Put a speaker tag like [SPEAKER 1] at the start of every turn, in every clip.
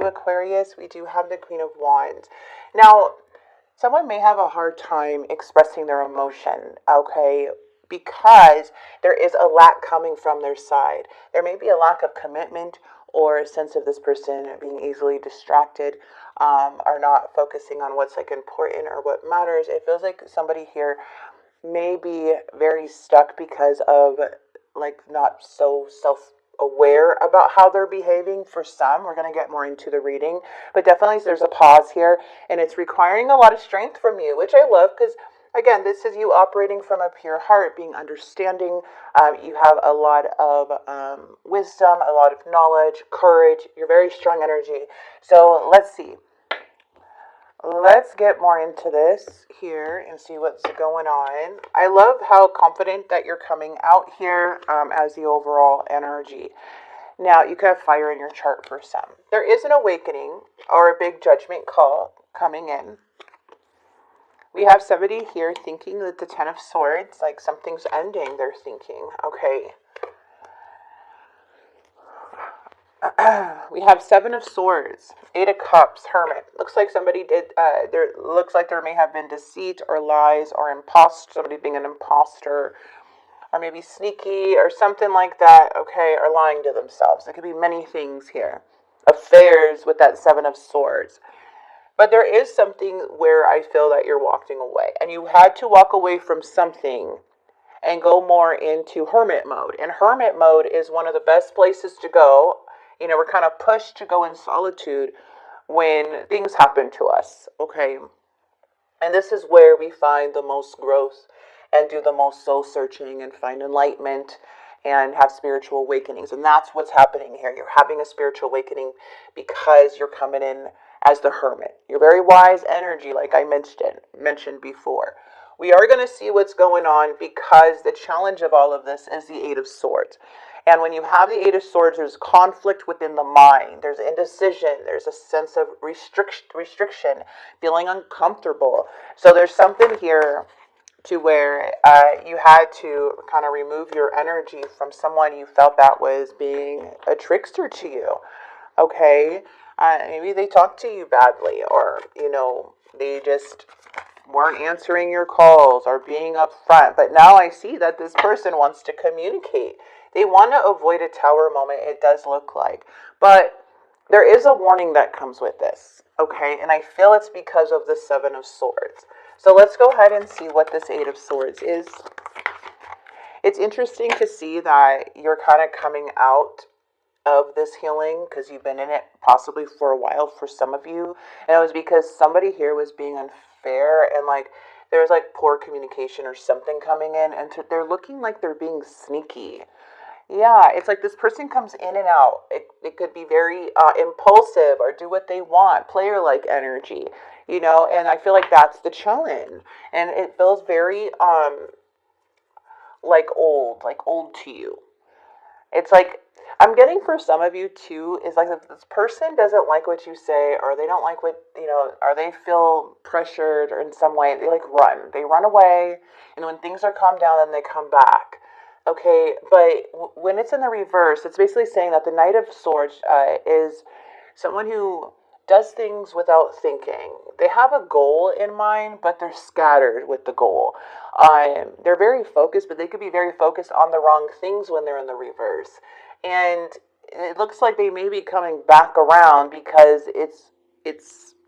[SPEAKER 1] Aquarius, we do have the Queen of Wands. Now, someone may have a hard time expressing their emotion, okay, because there is a lack coming from their side. There may be a lack of commitment or a sense of this person being easily distracted, or not focusing on what's like important or what matters. It feels like somebody here may be very stuck because of like not so self-aware about how they're behaving. For some, we're going to get more into the reading, but definitely there's a pause here, and it's requiring a lot of strength from you, which I love, because again, this is you operating from a pure heart, being understanding. You have a lot of wisdom, a lot of knowledge, courage. You're very strong energy. So let's see. Let's get more into this here and see what's going on. I love how confident that you're coming out here as the overall energy. Now, you could have fire in your chart for some. There is an awakening or a big judgment call coming in. We have somebody here thinking that the Ten of Swords, like something's ending, they're thinking, okay. We have Seven of Swords, Eight of Cups, Hermit. Looks like somebody did, looks like there may have been deceit or lies or somebody being an imposter, or maybe sneaky or something like that, okay, or lying to themselves. There could be many things here. Affairs with that Seven of Swords. But there is something where I feel that you're walking away, and you had to walk away from something and go more into hermit mode. And hermit mode is one of the best places to go. You know, we're kind of pushed to go in solitude when things happen to us, okay? And this is where we find the most growth and do the most soul searching and find enlightenment and have spiritual awakenings. And that's what's happening here. You're having a spiritual awakening because you're coming in as the hermit. You're very wise energy, like I mentioned before. We are going to see what's going on because the challenge of all of this is the Eight of Swords. And when you have the Eight of Swords, there's conflict within the mind. There's indecision. There's a sense of restriction, feeling uncomfortable. So there's something here to where you had to kind of remove your energy from someone you felt that was being a trickster to you. Okay? Maybe they talked to you badly, or, you know, they just weren't answering your calls or being upfront. But now I see that this person wants to communicate. They want to avoid a tower moment, it does look like. But there is a warning that comes with this, okay? And I feel it's because of the Seven of Swords. So let's go ahead and see what this Eight of Swords is. It's interesting to see that you're kind of coming out of this healing because you've been in it possibly for a while for some of you. And it was because somebody here was being unfair, and like there's like poor communication or something coming in, and they're looking like they're being sneaky. Yeah, it's like this person comes in and out. It could be very impulsive or do what they want, player-like energy, you know, and I feel like that's the challenge. And it feels very like old to you. It's like, I'm getting for some of you too, is like if this person doesn't like what you say, or they don't like what, you know, or they feel pressured or in some way, they like run. They run away, and when things are calmed down, then they come back. Okay, but when it's in the reverse, it's basically saying that the Knight of Swords is someone who does things without thinking. They have a goal in mind, but they're scattered with the goal. They're very focused, but they could be very focused on the wrong things when they're in the reverse. And it looks like they may be coming back around because it's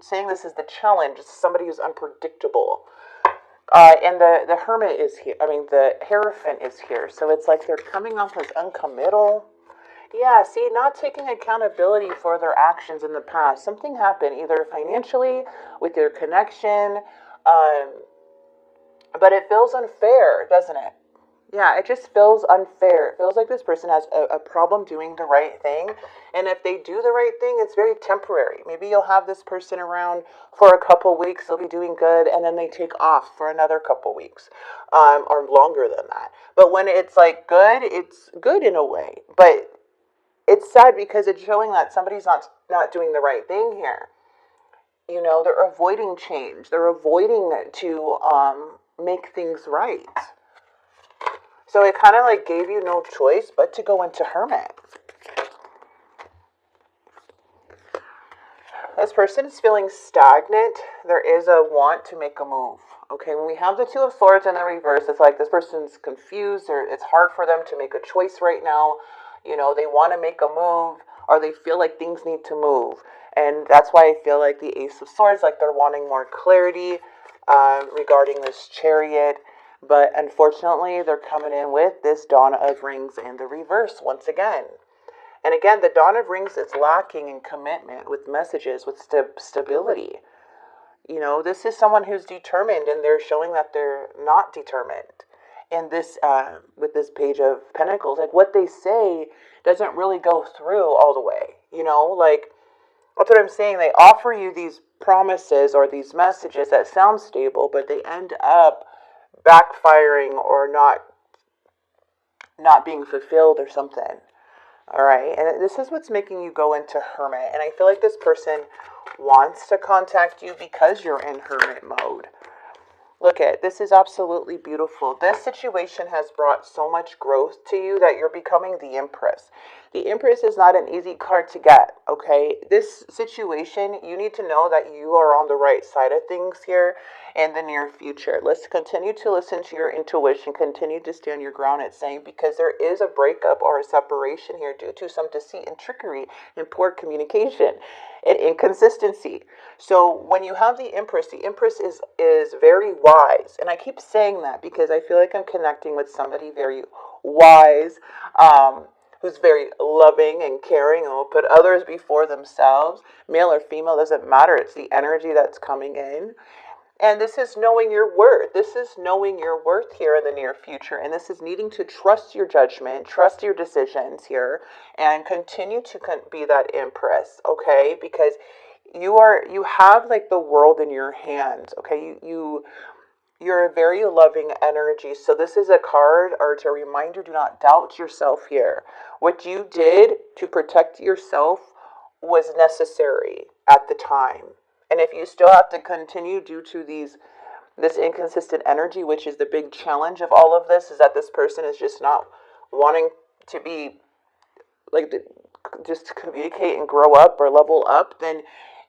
[SPEAKER 1] saying this is the challenge. It's somebody who's unpredictable. And the hermit is here. I mean, the Hierophant is here. So it's like they're coming off as uncommittal. Yeah, see, not taking accountability for their actions in the past. Something happened, either financially, with their connection, but it feels unfair, doesn't it? Yeah, it just feels unfair. It feels like this person has a problem doing the right thing. And if they do the right thing, it's very temporary. Maybe you'll have this person around for a couple weeks. They'll be doing good. And then they take off for another couple weeks, or longer than that. But when it's like good, it's good in a way. But it's sad because it's showing that somebody's not doing the right thing here. You know, they're avoiding change. They're avoiding to make things right. So it kind of like gave you no choice but to go into Hermit. This person is feeling stagnant. There is a want to make a move. Okay, when we have the Two of Swords in the reverse, it's like this person's confused, or it's hard for them to make a choice right now. You know, they want to make a move, or they feel like things need to move. And that's why I feel like the Ace of Swords, like they're wanting more clarity regarding this Chariot. But unfortunately, they're coming in with this Dawn of Rings in the reverse once again. And again, the Dawn of Rings is lacking in commitment, with messages, with stability. You know, this is someone who's determined, and they're showing that they're not determined. And this, with this Page of Pentacles, like what they say doesn't really go through all the way. You know, like that's what I'm saying. They offer you these promises or these messages that sound stable, but they end up backfiring or not being fulfilled or something. All right, and this is what's making you go into Hermit. And I feel like this person wants to contact you because you're in Hermit mode. Look at this, is absolutely beautiful. This situation has brought so much growth to you that you're becoming the Empress. The Empress is not an easy card to get, okay? This situation, you need to know that you are on the right side of things here in the near future. Let's continue to listen to your intuition, continue to stand your ground, it's saying, because there is a breakup or a separation here due to some deceit and trickery and poor communication and inconsistency. So when you have the Empress is very wise. And I keep saying that because I feel like I'm connecting with somebody very wise, who's very loving and caring and will put others before themselves. Male or female, doesn't matter. It's the energy that's coming in. And this is knowing your worth. This is knowing your worth here in the near future. And this is needing to trust your judgment, trust your decisions here, and continue to be that Empress, okay? Because you have like the world in your hands, okay? You're a very loving energy. So this is a card or to remind you, do not doubt yourself here. What you did to protect yourself was necessary at the time. And if you still have to continue due to this inconsistent energy, which is the big challenge of all of this, is that this person is just not wanting to be like just communicate and grow up or level up, then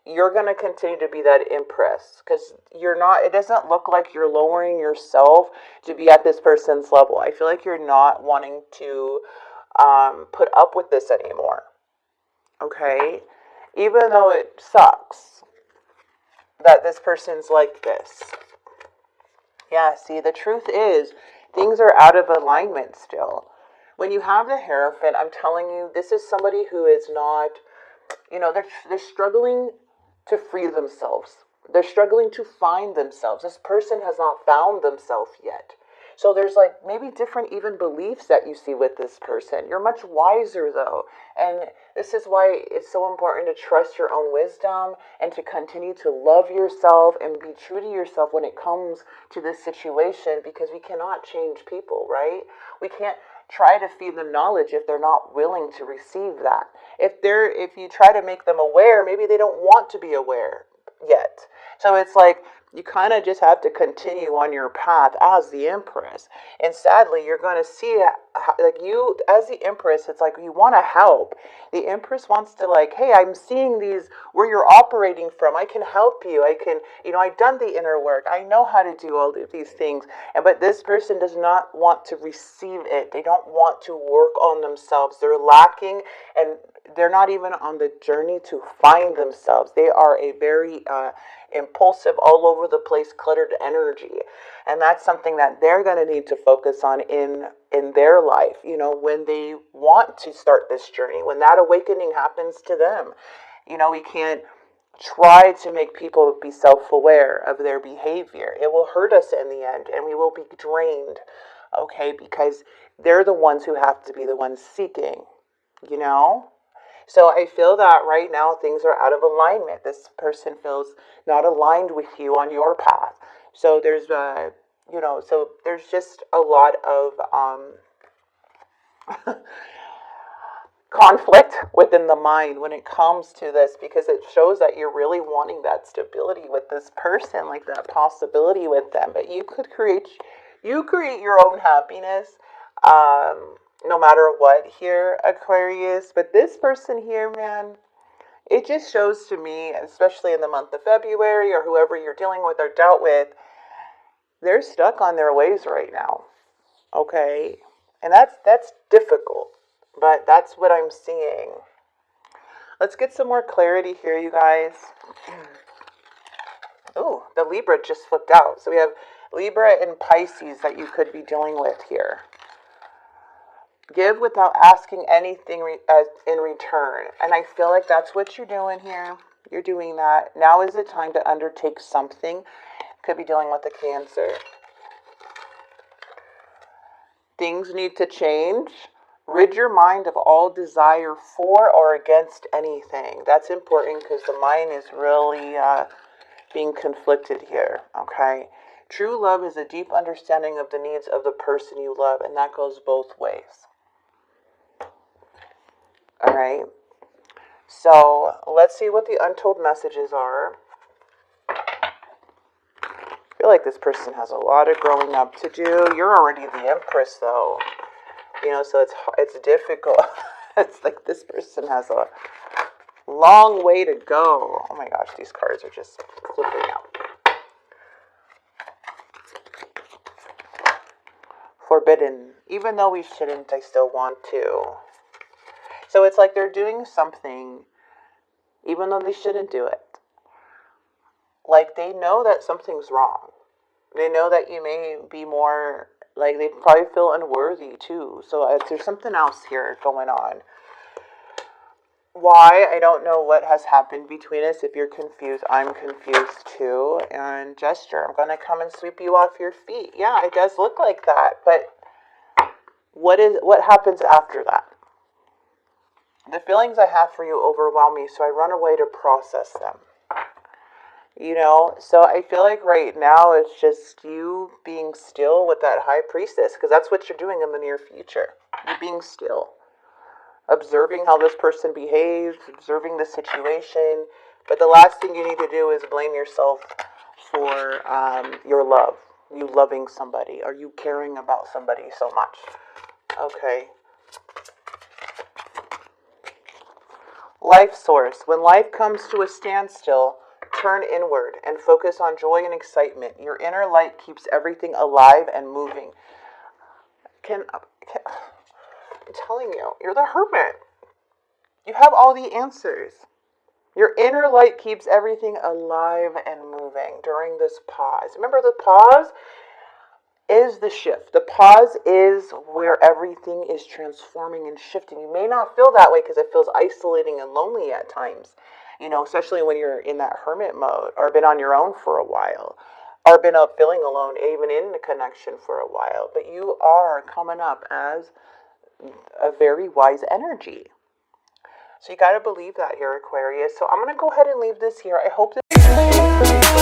[SPEAKER 1] you're going to continue to be that Empress, because you're not, it doesn't look like you're lowering yourself to be at this person's level. I feel like you're not wanting to put up with this anymore, okay? Even though it sucks that this person's like this. Yeah, see, the truth is, things are out of alignment still. When you have the Hierophant, I'm telling you, this is somebody who is not, you know, they're struggling to free themselves. They're struggling to find themselves. This person has not found themselves yet. So there's like maybe different even beliefs that you see with this person. You're much wiser though. And this is why it's so important to trust your own wisdom and to continue to love yourself and be true to yourself when it comes to this situation, because we cannot change people, right? We can't try to feed them knowledge if they're not willing to receive that. If you try to make them aware, maybe they don't want to be aware yet. So it's like you kind of just have to continue on your path as the Empress. And sadly, you're going to see, like you, as the Empress, it's like you want to help. The Empress wants to like, hey, I'm seeing these, where you're operating from. I can help you. I can, you know, I've done the inner work. I know how to do all of these things. But this person does not want to receive it. They don't want to work on themselves. They're lacking, and they're not even on the journey to find themselves. They are a very impulsive, all over the place, cluttered energy. And that's something that they're going to need to focus on in their life, you know, when they want to start this journey, when that awakening happens to them. You know, we can't try to make people be self-aware of their behavior. It will hurt us in the end, and we will be drained, okay, because they're the ones who have to be the ones seeking, you know. So I feel that right now things are out of alignment. This person feels not aligned with you on your path. So there's, you know, so there's just a lot of conflict within the mind when it comes to this, because it shows that you're really wanting that stability with this person, like that possibility with them. But you create your own happiness. No matter what here, Aquarius. But this person here, man, It just shows to me, especially in the month of February, or whoever you're dealing with or dealt with, they're stuck on their ways right now. Okay? And that's difficult, but that's what I'm seeing. Let's get some more clarity here, you guys. Oh, the Libra just flipped out. So we have Libra and Pisces that you could be dealing with here. Give without asking anything in return. And I feel like that's what you're doing here. You're doing that. Now is the time to undertake something. Could be dealing with a Cancer. Things need to change. Rid your mind of all desire for or against anything. That's important because the mind is really being conflicted here, okay? True love is a deep understanding of the needs of the person you love, and that goes both ways. All right? So let's see what the untold messages are. I feel like this person has a lot of growing up to do. You're already the Empress, though. You know, so it's difficult. It's like this person has a long way to go. Oh my gosh, these cards are just flipping out. Forbidden. Even though we shouldn't, I still want to. So it's like they're doing something, even though they shouldn't do it. Like they know that something's wrong. They know that you may be more, like they probably feel unworthy too. So there's something else here going on. Why? I don't know what has happened between us. If you're confused, I'm confused too. And gesture, I'm going to come and sweep you off your feet. Yeah, it does look like that. But what happens after that? The feelings I have for you overwhelm me, so I run away to process them. You know, so I feel like right now it's just you being still with that High Priestess, because that's what you're doing in the near future. You're being still. Observing how this person behaves, observing the situation. But the last thing you need to do is blame yourself for your love. You loving somebody, or you caring about somebody so much. Okay. Life source. When life comes to a standstill, turn inward and focus on joy and excitement. Your inner light keeps everything alive and moving. I'm telling you, you're the Hermit. You have all the answers. Your inner light keeps everything alive and moving during this pause. Remember, the pause is the shift. The pause is where everything is transforming and shifting. You may not feel that way because it feels isolating and lonely at times. You know, especially when you're in that hermit mode or been on your own for a while or been up feeling alone, even in the connection for a while. But you are coming up as a very wise energy. So you got to believe that here, Aquarius. So I'm going to go ahead and leave this here. I hope that